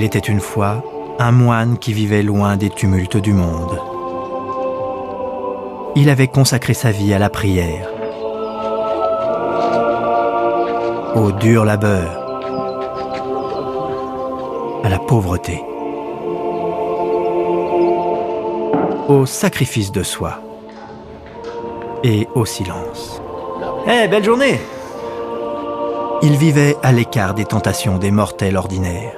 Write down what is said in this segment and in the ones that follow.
Il était une fois un moine qui vivait loin des tumultes du monde. Il avait consacré sa vie à la prière, au dur labeur, à la pauvreté, au sacrifice de soi et au silence. Belle journée! Il vivait à l'écart des tentations des mortels ordinaires.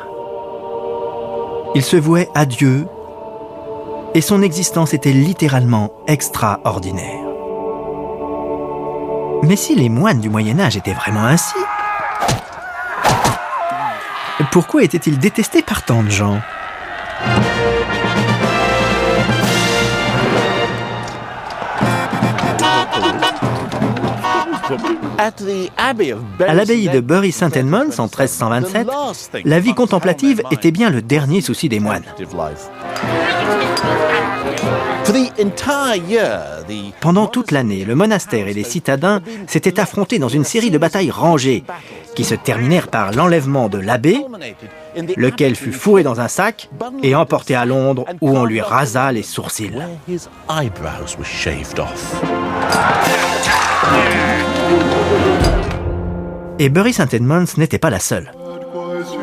Il se vouait à Dieu et son existence était littéralement extraordinaire. Mais si les moines du Moyen-Âge étaient vraiment ainsi, pourquoi étaient-ils détestés par tant de gens ? À l'abbaye de Bury St Edmunds en 1327, la vie contemplative était bien le dernier souci des moines. Pendant toute l'année, le monastère et les citadins s'étaient affrontés dans une série de batailles rangées qui se terminèrent par l'enlèvement de l'abbé, lequel fut fourré dans un sac et emporté à Londres où on lui rasa les sourcils. Et Bury St Edmunds n'était pas la seule.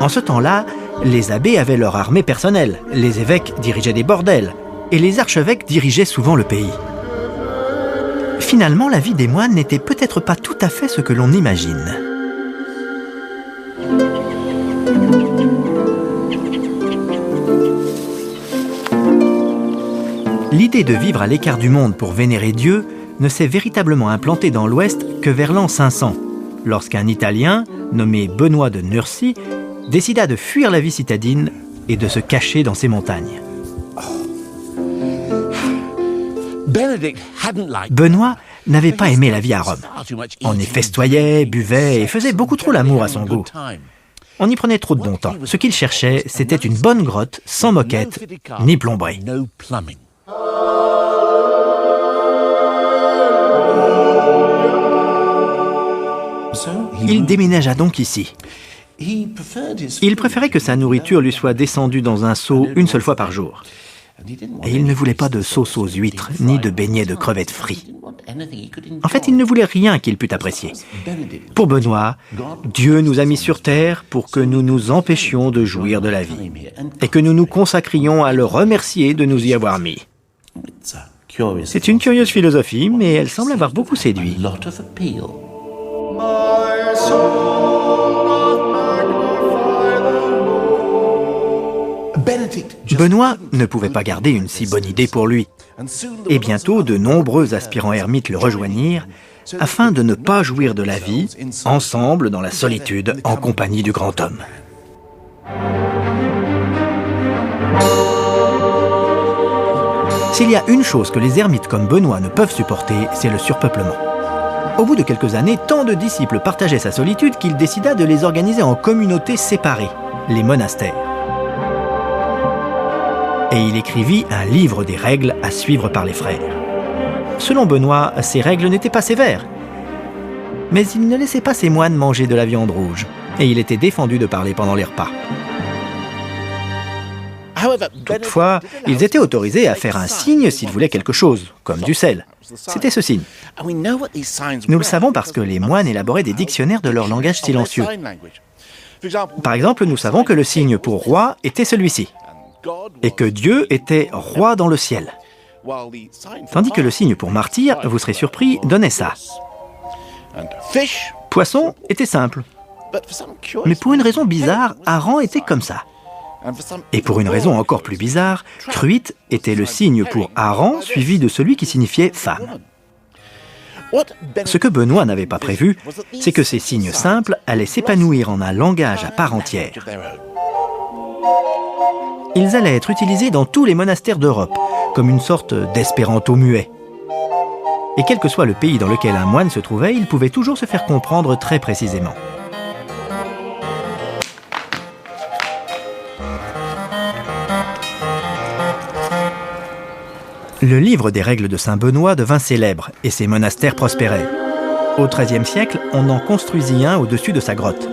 En ce temps-là, les abbés avaient leur armée personnelle, les évêques dirigeaient des bordels, et les archevêques dirigeaient souvent le pays. Finalement, la vie des moines n'était peut-être pas tout à fait ce que l'on imagine. L'idée de vivre à l'écart du monde pour vénérer Dieu ne s'est véritablement implantée dans l'Ouest que vers l'an 500, lorsqu'un Italien, nommé Benoît de Nursie, décida de fuir la vie citadine et de se cacher dans ses montagnes. Benoît n'avait pas aimé la vie à Rome. On y festoyait, buvait et faisait beaucoup trop l'amour à son goût. On y prenait trop de bon temps. Ce qu'il cherchait, c'était une bonne grotte, sans moquette, ni plomberie. Il déménagea donc ici. Il préférait que sa nourriture lui soit descendue dans un seau une seule fois par jour. Et il ne voulait pas de sauce aux huîtres, ni de beignets de crevettes frits. En fait, il ne voulait rien qu'il pût apprécier. Pour Benoît, Dieu nous a mis sur terre pour que nous nous empêchions de jouir de la vie, et que nous nous consacrions à le remercier de nous y avoir mis. C'est une curieuse philosophie, mais elle semble avoir beaucoup séduit. Benoît ne pouvait pas garder une si bonne idée pour lui. Et bientôt, de nombreux aspirants ermites le rejoignirent afin de ne pas jouir de la vie, ensemble dans la solitude, en compagnie du grand homme. S'il y a une chose que les ermites comme Benoît ne peuvent supporter, c'est le surpeuplement. Au bout de quelques années, tant de disciples partageaient sa solitude qu'il décida de les organiser en communautés séparées, les monastères. Et il écrivit un livre des règles à suivre par les frères. Selon Benoît, ces règles n'étaient pas sévères. Mais il ne laissait pas ses moines manger de la viande rouge, et il était défendu de parler pendant les repas. Toutefois, ils étaient autorisés à faire un signe s'ils voulaient quelque chose, comme du sel. C'était ce signe. Nous le savons parce que les moines élaboraient des dictionnaires de leur langage silencieux. Par exemple, nous savons que le signe pour roi était celui-ci, et que Dieu était roi dans le ciel. Tandis que le signe pour martyr, vous serez surpris, donnait ça. Poisson était simple. Mais pour une raison bizarre, hareng était comme ça. Et pour une raison encore plus bizarre, truite était le signe pour hareng suivi de celui qui signifiait femme. Ce que Benoît n'avait pas prévu, c'est que ces signes simples allaient s'épanouir en un langage à part entière. Ils allaient être utilisés dans tous les monastères d'Europe, comme une sorte d'espéranto muet. Et quel que soit le pays dans lequel un moine se trouvait, il pouvait toujours se faire comprendre très précisément. Le livre des règles de Saint Benoît devint célèbre et ses monastères prospéraient. Au XIIIe siècle, on en construisit un au-dessus de sa grotte.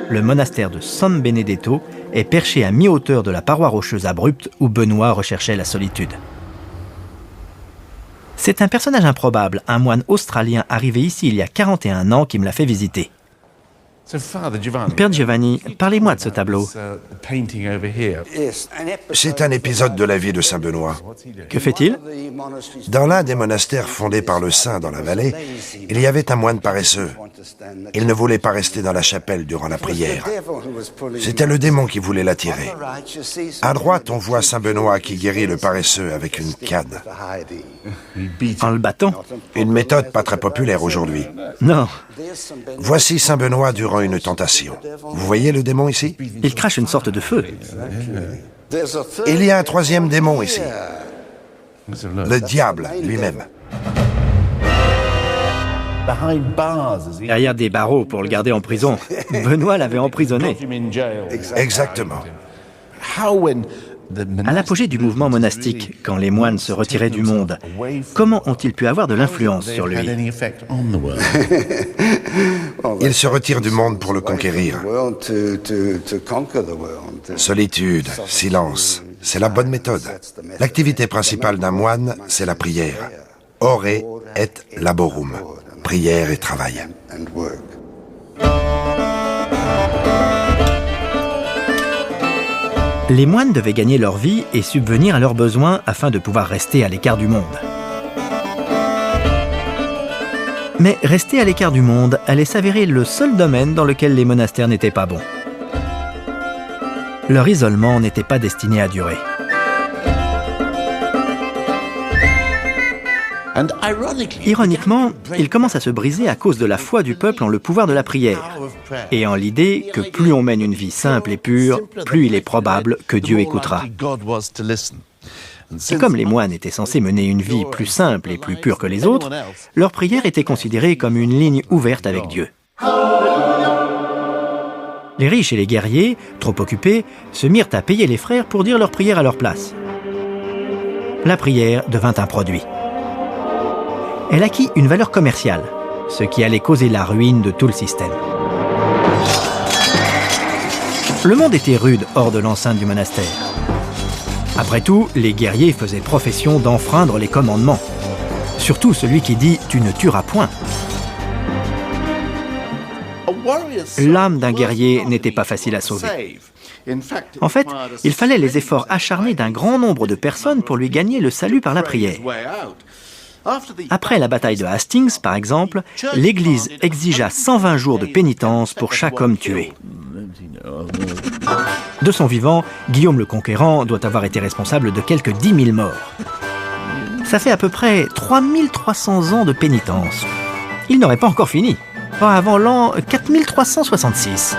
le monastère de San Benedetto est perché à mi-hauteur de la paroi rocheuse abrupte où Benoît recherchait la solitude. C'est un personnage improbable, un moine australien arrivé ici il y a 41 ans qui me l'a fait visiter. Père Giovanni, parlez-moi de ce tableau. C'est un épisode de la vie de Saint Benoît. Que fait-il? Dans l'un des monastères fondés par le saint dans la vallée, il y avait un moine paresseux. Il ne voulait pas rester dans la chapelle durant la prière. C'était le démon qui voulait l'attirer. À droite, on voit Saint Benoît qui guérit le paresseux avec une canne. En le battant? Une méthode pas très populaire aujourd'hui. Non. Voici Saint Benoît durant une tentation. Vous voyez le démon ici? Il crache une sorte de feu. Il y a un troisième démon ici. Le diable lui-même. Derrière des barreaux pour le garder en prison. Benoît l'avait emprisonné. Exactement. À l'apogée du mouvement monastique, quand les moines se retiraient du monde, comment ont-ils pu avoir de l'influence sur lui? Il se retire du monde pour le conquérir. Solitude, silence, c'est la bonne méthode. L'activité principale d'un moine, c'est la prière. Ore et laborum, prière et travail. Les moines devaient gagner leur vie et subvenir à leurs besoins afin de pouvoir rester à l'écart du monde. Mais rester à l'écart du monde allait s'avérer le seul domaine dans lequel les monastères n'étaient pas bons. Leur isolement n'était pas destiné à durer. Ironiquement, il commence à se briser à cause de la foi du peuple en le pouvoir de la prière et en l'idée que plus on mène une vie simple et pure, plus il est probable que Dieu écoutera. Et comme les moines étaient censés mener une vie plus simple et plus pure que les autres, leur prière était considérée comme une ligne ouverte avec Dieu. Les riches et les guerriers, trop occupés, se mirent à payer les frères pour dire leur prière à leur place. La prière devint un produit. Elle acquit une valeur commerciale, ce qui allait causer la ruine de tout le système. Le monde était rude hors de l'enceinte du monastère. Après tout, les guerriers faisaient profession d'enfreindre les commandements. Surtout celui qui dit « tu ne tueras point ». L'âme d'un guerrier n'était pas facile à sauver. En fait, il fallait les efforts acharnés d'un grand nombre de personnes pour lui gagner le salut par la prière. Après la bataille de Hastings, par exemple, l'Église exigea 120 jours de pénitence pour chaque homme tué. De son vivant, Guillaume le Conquérant doit avoir été responsable de quelques 10 000 morts. Ça fait à peu près 3300 ans de pénitence. Il n'aurait pas encore fini, pas avant l'an 4366.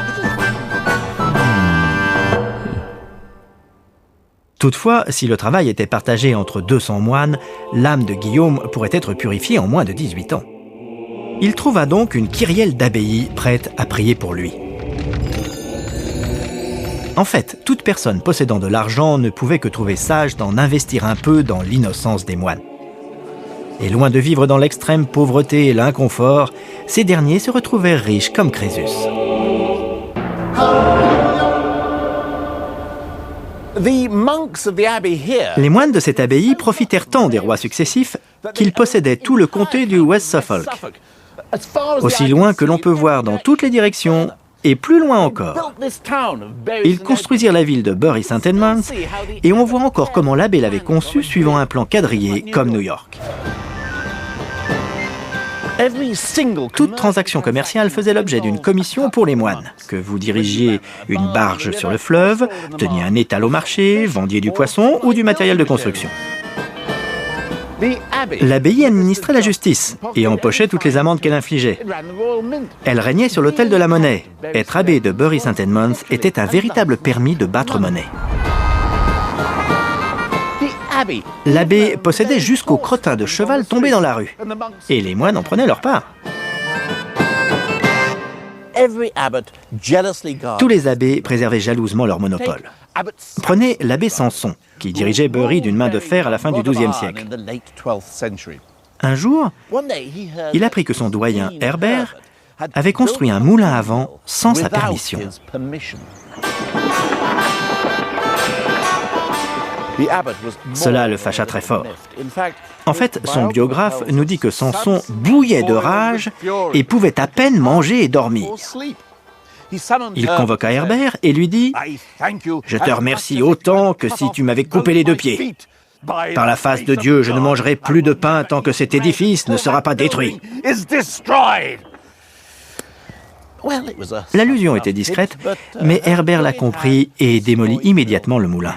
Toutefois, si le travail était partagé entre 200 moines, l'âme de Guillaume pourrait être purifiée en moins de 18 ans. Il trouva donc une kyrielle d'abbaye prête à prier pour lui. En fait, toute personne possédant de l'argent ne pouvait que trouver sage d'en investir un peu dans l'innocence des moines. Et loin de vivre dans l'extrême pauvreté et l'inconfort, ces derniers se retrouvèrent riches comme Crésus. Les moines de cette abbaye profitèrent tant des rois successifs qu'ils possédaient tout le comté du West Suffolk, aussi loin que l'on peut voir dans toutes les directions et plus loin encore. Ils construisirent la ville de Bury St. Edmunds et on voit encore comment l'abbé l'avait conçue suivant un plan quadrillé comme New York. Toute transaction commerciale faisait l'objet d'une commission pour les moines. Que vous dirigiez une barge sur le fleuve, teniez un étal au marché, vendiez du poisson ou du matériel de construction. L'abbaye administrait la justice et empochait toutes les amendes qu'elle infligeait. Elle régnait sur l'autel de la monnaie. Être abbé de Bury St. Edmunds était un véritable permis de battre monnaie. L'abbé possédait jusqu'au crottin de cheval tombé dans la rue. Et les moines en prenaient leur part. Tous les abbés préservaient jalousement leur monopole. Prenez l'abbé Samson, qui dirigeait Bury d'une main de fer à la fin du XIIe siècle. Un jour, il apprit que son doyen, Herbert, avait construit un moulin à vent sans sa permission. Cela le fâcha très fort. En fait, son biographe nous dit que Samson bouillait de rage et pouvait à peine manger et dormir. Il convoqua Herbert et lui dit « Je te remercie autant que si tu m'avais coupé les 2 pieds. Par la face de Dieu, je ne mangerai plus de pain tant que cet édifice ne sera pas détruit. » L'allusion était discrète, mais Herbert l'a compris et démolit immédiatement le moulin.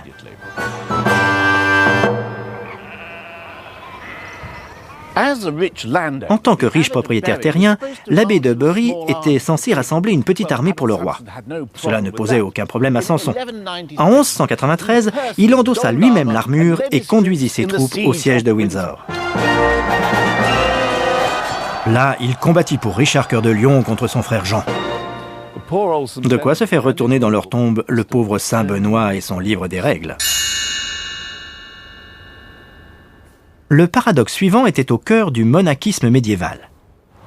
En tant que riche propriétaire terrien, l'abbé de Bury était censé rassembler une petite armée pour le roi. Cela ne posait aucun problème à Samson. En 1193, il endossa lui-même l'armure et conduisit ses troupes au siège de Windsor. Là, il combattit pour Richard Cœur de Lion contre son frère Jean. De quoi se faire retourner dans leur tombe le pauvre Saint Benoît et son livre des règles. Le paradoxe suivant était au cœur du monachisme médiéval.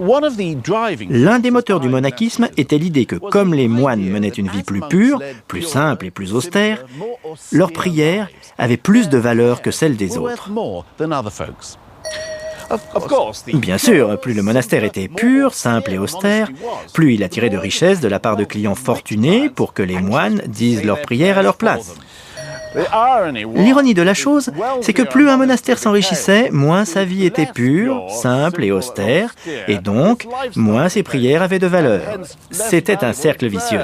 L'un des moteurs du monachisme était l'idée que comme les moines menaient une vie plus pure, plus simple et plus austère, leurs prières avaient plus de valeur que celles des autres. Bien sûr, plus le monastère était pur, simple et austère, plus il attirait de richesses de la part de clients fortunés pour que les moines disent leurs prières à leur place. L'ironie de la chose, c'est que plus un monastère s'enrichissait, moins sa vie était pure, simple et austère, et donc, moins ses prières avaient de valeur. C'était un cercle vicieux.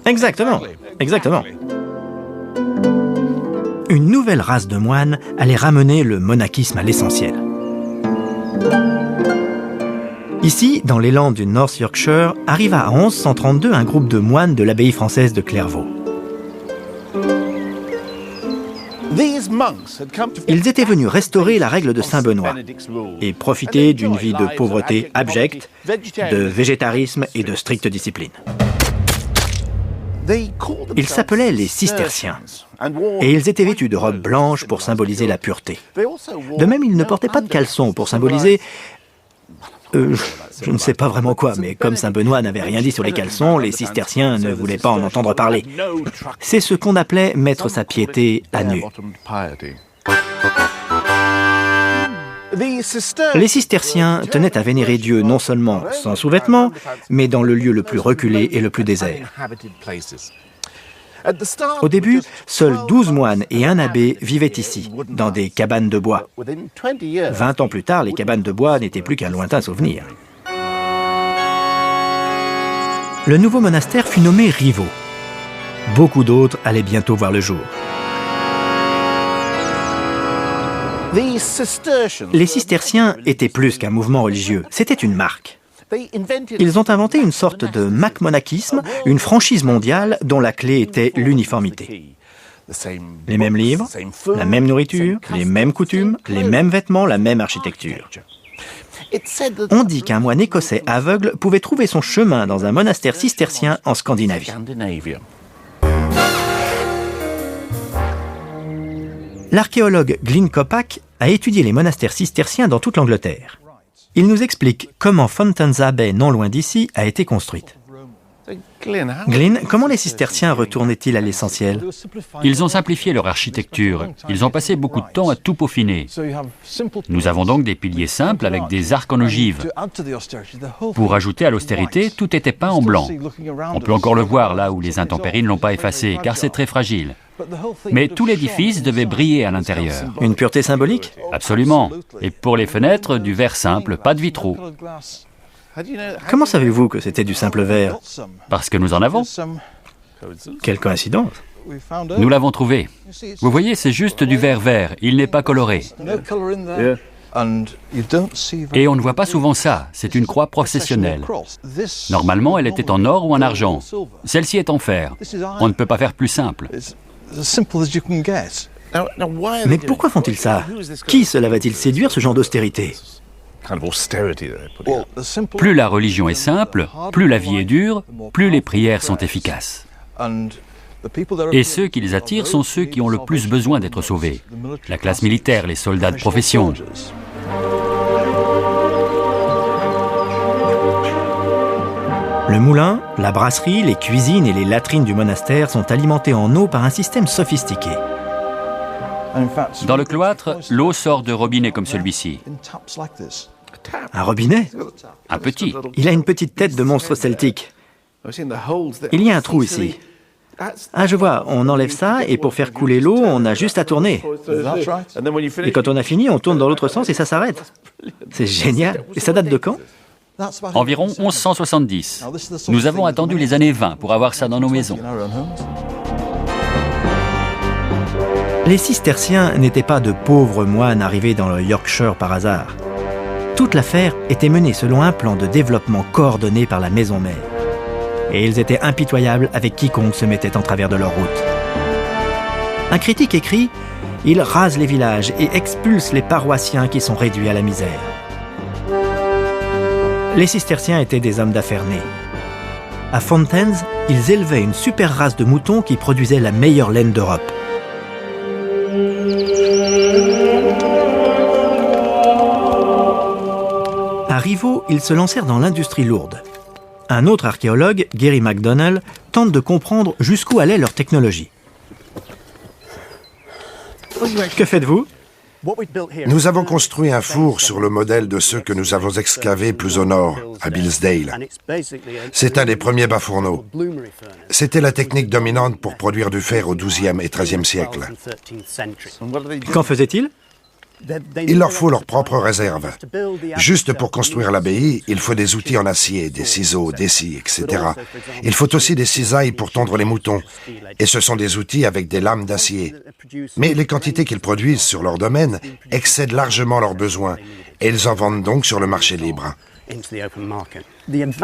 Exactement, exactement. Une nouvelle race de moines allait ramener le monachisme à l'essentiel. Ici, dans les Landes du North Yorkshire, arriva en 1132 un groupe de moines de l'abbaye française de Clairvaux. Ils étaient venus restaurer la règle de Saint Benoît et profiter d'une vie de pauvreté abjecte, de végétarisme et de stricte discipline. Ils s'appelaient les cisterciens et ils étaient vêtus de robes blanches pour symboliser la pureté. De même, ils ne portaient pas de caleçons pour symboliser... je ne sais pas vraiment quoi, mais comme Saint Benoît n'avait rien dit sur les caleçons, les cisterciens ne voulaient pas en entendre parler. C'est ce qu'on appelait mettre sa piété à nu. Les cisterciens tenaient à vénérer Dieu non seulement sans sous-vêtements, mais dans le lieu le plus reculé et le plus désert. Au début, seuls 12 moines et un abbé vivaient ici, dans des cabanes de bois. 20 ans plus tard, les cabanes de bois n'étaient plus qu'un lointain souvenir. Le nouveau monastère fut nommé Rievaulx. Beaucoup d'autres allaient bientôt voir le jour. Les cisterciens étaient plus qu'un mouvement religieux, c'était une marque. Ils ont inventé une sorte de macmonachisme, une franchise mondiale dont la clé était l'uniformité. Les mêmes livres, la même nourriture, les mêmes coutumes, les mêmes vêtements, la même architecture. On dit qu'un moine écossais aveugle pouvait trouver son chemin dans un monastère cistercien en Scandinavie. L'archéologue Glyn Coppack a étudié les monastères cisterciens dans toute l'Angleterre. Il nous explique comment Fountains Abbey, non loin d'ici, a été construite. Glyn, comment les cisterciens retournaient-ils à l'essentiel? Ils ont simplifié leur architecture. Ils ont passé beaucoup de temps à tout peaufiner. Nous avons donc des piliers simples avec des arcs en ogive. Pour ajouter à l'austérité, tout était peint en blanc. On peut encore le voir là où les intempéries ne l'ont pas effacé, car c'est très fragile. Mais tout l'édifice devait briller à l'intérieur. Une pureté symbolique? Absolument. Et pour les fenêtres, du verre simple, pas de vitraux. Comment savez-vous que c'était du simple verre? Parce que nous en avons. Quelle coïncidence! Nous l'avons trouvé. Vous voyez, c'est juste du verre vert, il n'est pas coloré. Et on ne voit pas souvent ça, c'est une croix processionnelle. Normalement, elle était en or ou en argent. Celle-ci est en fer. On ne peut pas faire plus simple. Mais pourquoi font-ils ça? Qui cela va-t-il séduire, ce genre d'austérité? Plus la religion est simple, plus la vie est dure, plus les prières sont efficaces. Et ceux qui les attirent sont ceux qui ont le plus besoin d'être sauvés. La classe militaire, les soldats de profession. Le moulin, la brasserie, les cuisines et les latrines du monastère sont alimentés en eau par un système sophistiqué. Dans le cloître, l'eau sort de robinets comme celui-ci. Un robinet? Un petit. Il a une petite tête de monstre celtique. Il y a un trou ici. Ah, je vois, on enlève ça et pour faire couler l'eau, on a juste à tourner. Et quand on a fini, on tourne dans l'autre sens et ça s'arrête. C'est génial. Et ça date de quand? Environ 1170. Nous avons attendu les années 20 pour avoir ça dans nos maisons. Les cisterciens n'étaient pas de pauvres moines arrivés dans le Yorkshire par hasard. Toute l'affaire était menée selon un plan de développement coordonné par la maison mère. Et ils étaient impitoyables avec quiconque se mettait en travers de leur route. Un critique écrit « Ils rasent les villages et expulsent les paroissiens qui sont réduits à la misère ». Les cisterciens étaient des hommes d'affaires nés. À Fountains, ils élevaient une super race de moutons qui produisait la meilleure laine d'Europe. À Rivaux, ils se lancèrent dans l'industrie lourde. Un autre archéologue, Gary MacDonald, tente de comprendre jusqu'où allait leur technologie. Que faites-vous? Nous avons construit un four sur le modèle de ceux que nous avons excavés plus au nord, à Billsdale. C'est un des premiers bas-fourneaux. C'était la technique dominante pour produire du fer au XIIe et XIIIe siècle. Qu'en faisait-il? Il leur faut leur propre réserve. Juste pour construire l'abbaye, il faut des outils en acier, des ciseaux, des scies, etc. Il faut aussi des cisailles pour tondre les moutons. Et ce sont des outils avec des lames d'acier. Mais les quantités qu'ils produisent sur leur domaine excèdent largement leurs besoins. Et ils en vendent donc sur le marché libre.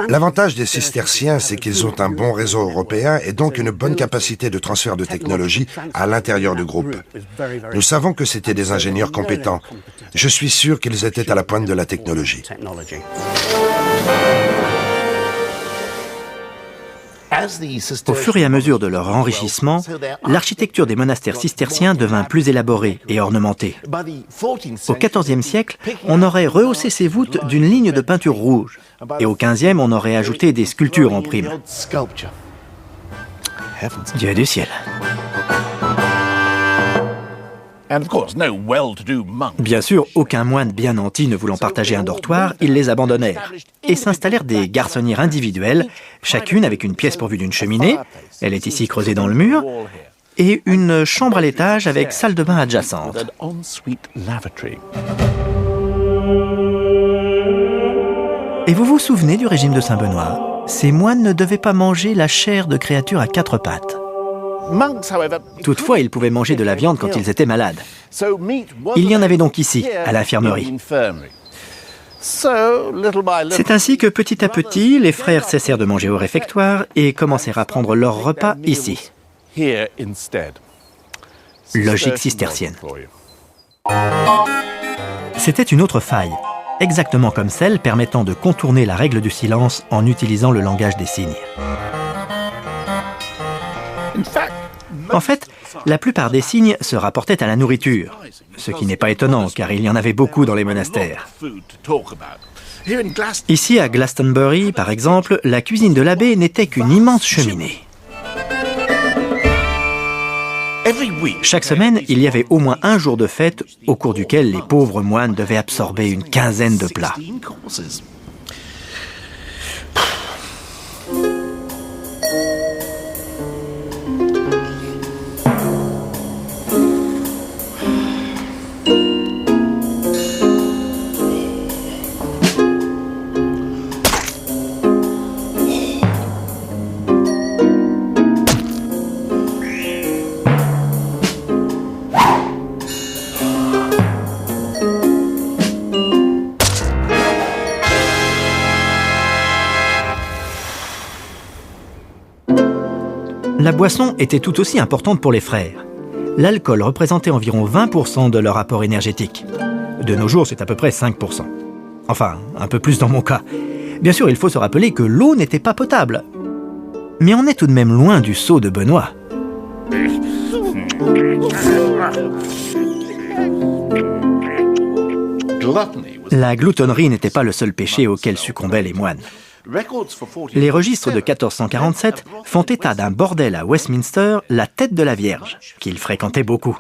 L'avantage des cisterciens, c'est qu'ils ont un bon réseau européen et donc une bonne capacité de transfert de technologie à l'intérieur du groupe. Nous savons que c'étaient des ingénieurs compétents. Je suis sûr qu'ils étaient à la pointe de la technologie. Au fur et à mesure de leur enrichissement, l'architecture des monastères cisterciens devint plus élaborée et ornementée. Au XIVe siècle, on aurait rehaussé ces voûtes d'une ligne de peinture rouge. Et au XVe, on aurait ajouté des sculptures en prime. Dieu du ciel. Bien sûr, aucun moine bien nanti ne voulant partager un dortoir, ils les abandonnèrent et s'installèrent des garçonnières individuelles, chacune avec une pièce pourvue d'une cheminée, elle est ici creusée dans le mur, et une chambre à l'étage avec salle de bain adjacente. Et vous vous souvenez du régime de Saint-Benoît? Ces moines ne devaient pas manger la chair de créatures à quatre pattes. Toutefois, ils pouvaient manger de la viande quand ils étaient malades. Il y en avait donc ici, à l'infirmerie. C'est ainsi que petit à petit, les frères cessèrent de manger au réfectoire et commencèrent à prendre leur repas ici. Logique cistercienne. C'était une autre faille, exactement comme celle permettant de contourner la règle du silence en utilisant le langage des signes. En fait, la plupart des signes se rapportaient à la nourriture, ce qui n'est pas étonnant car il y en avait beaucoup dans les monastères. Ici, à Glastonbury, par exemple, la cuisine de l'abbé n'était qu'une immense cheminée. Chaque semaine, il y avait au moins un jour de fête au cours duquel les pauvres moines devaient absorber une quinzaine de plats. La boisson était tout aussi importante pour les frères. L'alcool représentait environ 20% de leur apport énergétique. De nos jours, c'est à peu près 5%. Enfin, un peu plus dans mon cas. Bien sûr, il faut se rappeler que l'eau n'était pas potable. Mais on est tout de même loin du sceau de Benoît. La gloutonnerie n'était pas le seul péché auquel succombaient les moines. Les registres de 1447 font état d'un bordel à Westminster, la Tête de la Vierge, qu'il fréquentait beaucoup.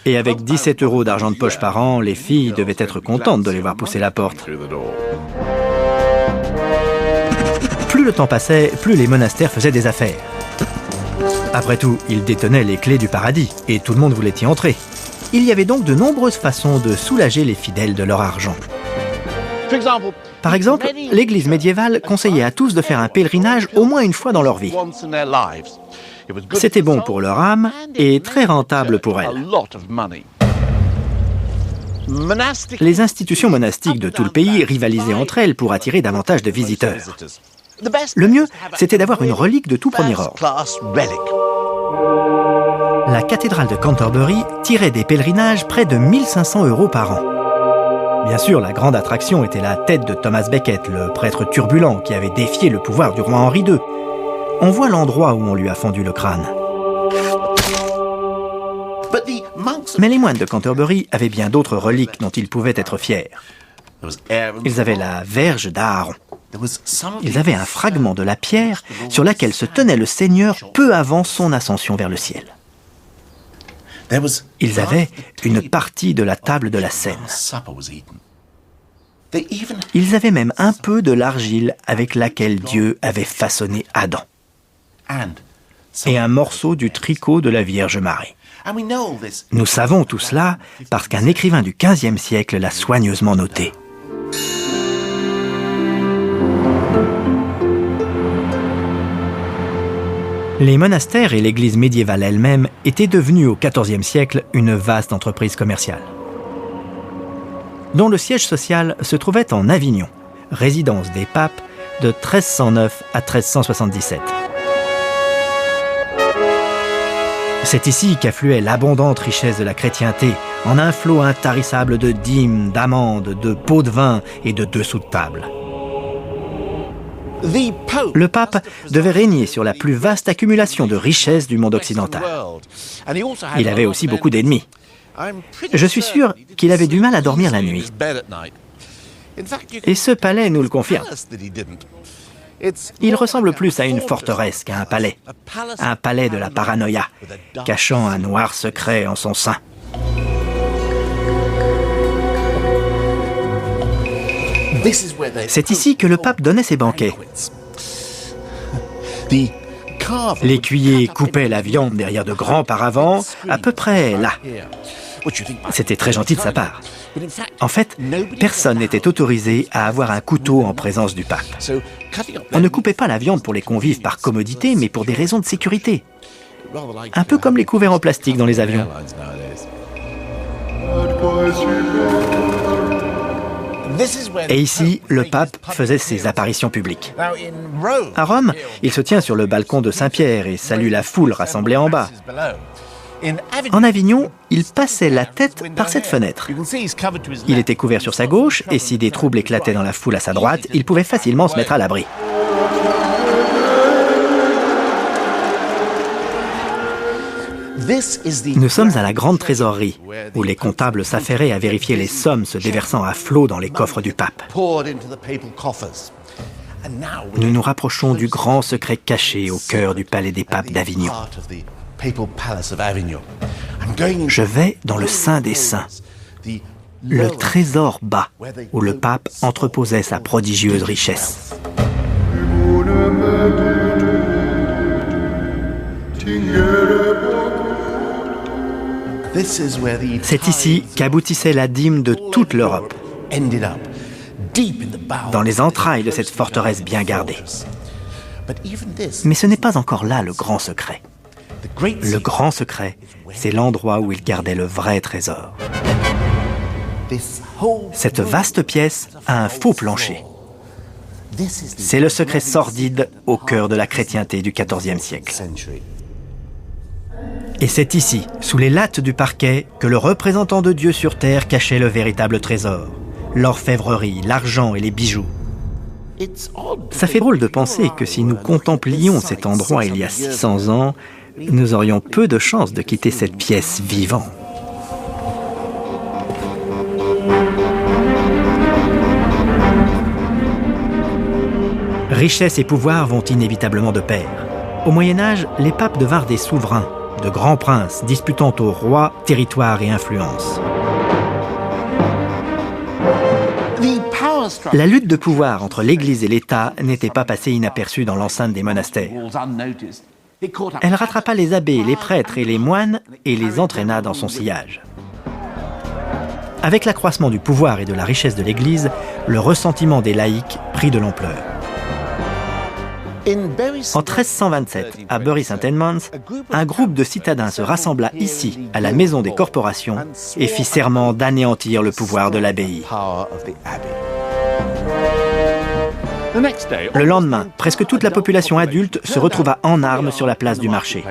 Et avec 17 € d'argent de poche par an, les filles devaient être contentes de les voir pousser la porte. Plus le temps passait, plus les monastères faisaient des affaires. Après tout, ils détenaient les clés du paradis, et tout le monde voulait y entrer. Il y avait donc de nombreuses façons de soulager les fidèles de leur argent. Par exemple, l'Église médiévale conseillait à tous de faire un pèlerinage au moins une fois dans leur vie. C'était bon pour leur âme et très rentable pour elles. Les institutions monastiques de tout le pays rivalisaient entre elles pour attirer davantage de visiteurs. Le mieux, c'était d'avoir une relique de tout premier ordre. La cathédrale de Canterbury tirait des pèlerinages près de 1500 € par an. Bien sûr, la grande attraction était la tête de Thomas Becket, le prêtre turbulent qui avait défié le pouvoir du roi Henri II. On voit l'endroit où on lui a fendu le crâne. Mais les moines de Canterbury avaient bien d'autres reliques dont ils pouvaient être fiers. Ils avaient la verge d'Aaron. Ils avaient un fragment de la pierre sur laquelle se tenait le Seigneur peu avant son ascension vers le ciel. Ils avaient une partie de la table de la Seine. Ils avaient même un peu de l'argile avec laquelle Dieu avait façonné Adam. Et un morceau du tricot de la Vierge Marie. Nous savons tout cela parce qu'un écrivain du XVe siècle l'a soigneusement noté. Les monastères et l'église médiévale elle-même étaient devenus au XIVe siècle une vaste entreprise commerciale, dont le siège social se trouvait en Avignon, résidence des papes de 1309 à 1377. C'est ici qu'affluait l'abondante richesse de la chrétienté, en un flot intarissable de dîmes, d'amandes, de pots de vin et de dessous de table. Le pape devait régner sur la plus vaste accumulation de richesses du monde occidental. Il avait aussi beaucoup d'ennemis. Je suis sûr qu'il avait du mal à dormir la nuit. Et ce palais nous le confirme. Il ressemble plus à une forteresse qu'à un palais de la paranoïa, cachant un noir secret en son sein. C'est ici que le pape donnait ses banquets. L'écuyer coupait la viande derrière de grands paravents, à peu près là. C'était très gentil de sa part. En fait, personne n'était autorisé à avoir un couteau en présence du pape. On ne coupait pas la viande pour les convives par commodité, mais pour des raisons de sécurité. Un peu comme les couverts en plastique dans les avions. Et ici, le pape faisait ses apparitions publiques. À Rome, il se tient sur le balcon de Saint-Pierre et salue la foule rassemblée en bas. En Avignon, il passait la tête par cette fenêtre. Il était couvert sur sa gauche et si des troubles éclataient dans la foule à sa droite, il pouvait facilement se mettre à l'abri. Nous sommes à la grande trésorerie, où les comptables s'affairaient à vérifier les sommes se déversant à flot dans les coffres du pape. Nous nous rapprochons du grand secret caché au cœur du palais des papes d'Avignon. Je vais dans le Saint des Saints, le trésor bas, où le pape entreposait sa prodigieuse richesse. C'est ici qu'aboutissait la dîme de toute l'Europe, dans les entrailles de cette forteresse bien gardée. Mais ce n'est pas encore là le grand secret. Le grand secret, c'est l'endroit où il gardait le vrai trésor. Cette vaste pièce a un faux plancher. C'est le secret sordide au cœur de la chrétienté du XIVe siècle. Et c'est ici, sous les lattes du parquet, que le représentant de Dieu sur terre cachait le véritable trésor, l'orfèvrerie, l'argent et les bijoux. Ça fait drôle de penser que si nous contemplions cet endroit il y a 600 ans, nous aurions peu de chances de quitter cette pièce vivant. Richesse et pouvoir vont inévitablement de pair. Au Moyen-Âge, les papes devinrent des souverains, de grands princes disputant au roi territoire et influence. La lutte de pouvoir entre l'Église et l'État n'était pas passée inaperçue dans l'enceinte des monastères. Elle rattrapa les abbés, les prêtres et les moines et les entraîna dans son sillage. Avec l'accroissement du pouvoir et de la richesse de l'Église, le ressentiment des laïcs prit de l'ampleur. En 1327, à Bury St Edmunds, un groupe de citadins se rassembla ici, à la maison des corporations, et fit serment d'anéantir le pouvoir de l'abbaye. Le lendemain, presque toute la population adulte se retrouva en armes sur la place du marché.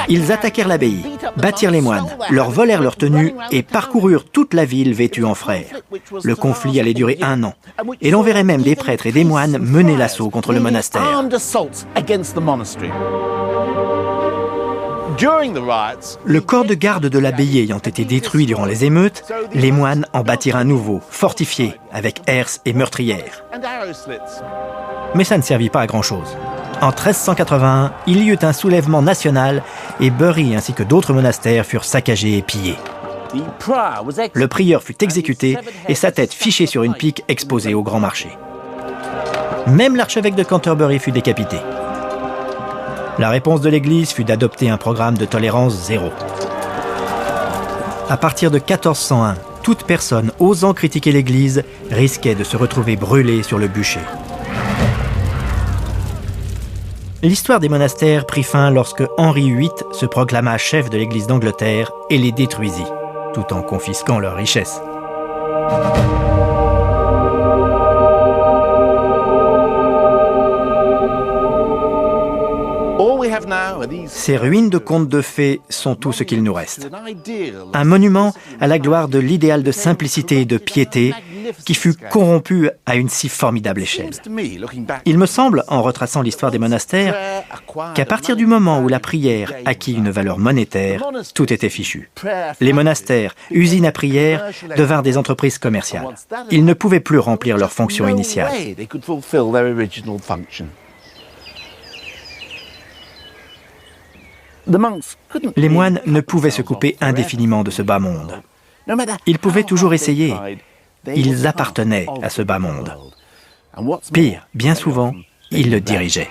Ils attaquèrent l'abbaye, battirent les moines, leur volèrent leurs tenues et parcoururent toute la ville vêtus en frères. Le conflit allait durer 1 an, et l'on verrait même des prêtres et des moines mener l'assaut contre le monastère. Le corps de garde de l'abbaye ayant été détruit durant les émeutes, les moines en bâtirent un nouveau, fortifié, avec herses et meurtrières. Mais ça ne servit pas à grand-chose. En 1381, il y eut un soulèvement national et Bury ainsi que d'autres monastères furent saccagés et pillés. Le prieur fut exécuté et sa tête fichée sur une pique exposée au grand marché. Même l'archevêque de Canterbury fut décapité. La réponse de l'Église fut d'adopter un programme de tolérance zéro. À partir de 1401, toute personne osant critiquer l'Église risquait de se retrouver brûlée sur le bûcher. L'histoire des monastères prit fin lorsque Henri VIII se proclama chef de l'Église d'Angleterre et les détruisit, tout en confisquant leurs richesses. Ces ruines de contes de fées sont tout ce qu'il nous reste. Un monument à la gloire de l'idéal de simplicité et de piété qui fut corrompu à une si formidable échelle. Il me semble, en retraçant l'histoire des monastères, qu'à partir du moment où la prière acquit une valeur monétaire, tout était fichu. Les monastères, usines à prière, devinrent des entreprises commerciales. Ils ne pouvaient plus remplir leur fonction initiale. Les moines ne pouvaient se couper indéfiniment de ce bas monde. Ils pouvaient toujours essayer. Ils appartenaient à ce bas monde. Pire, bien souvent, ils le dirigeaient.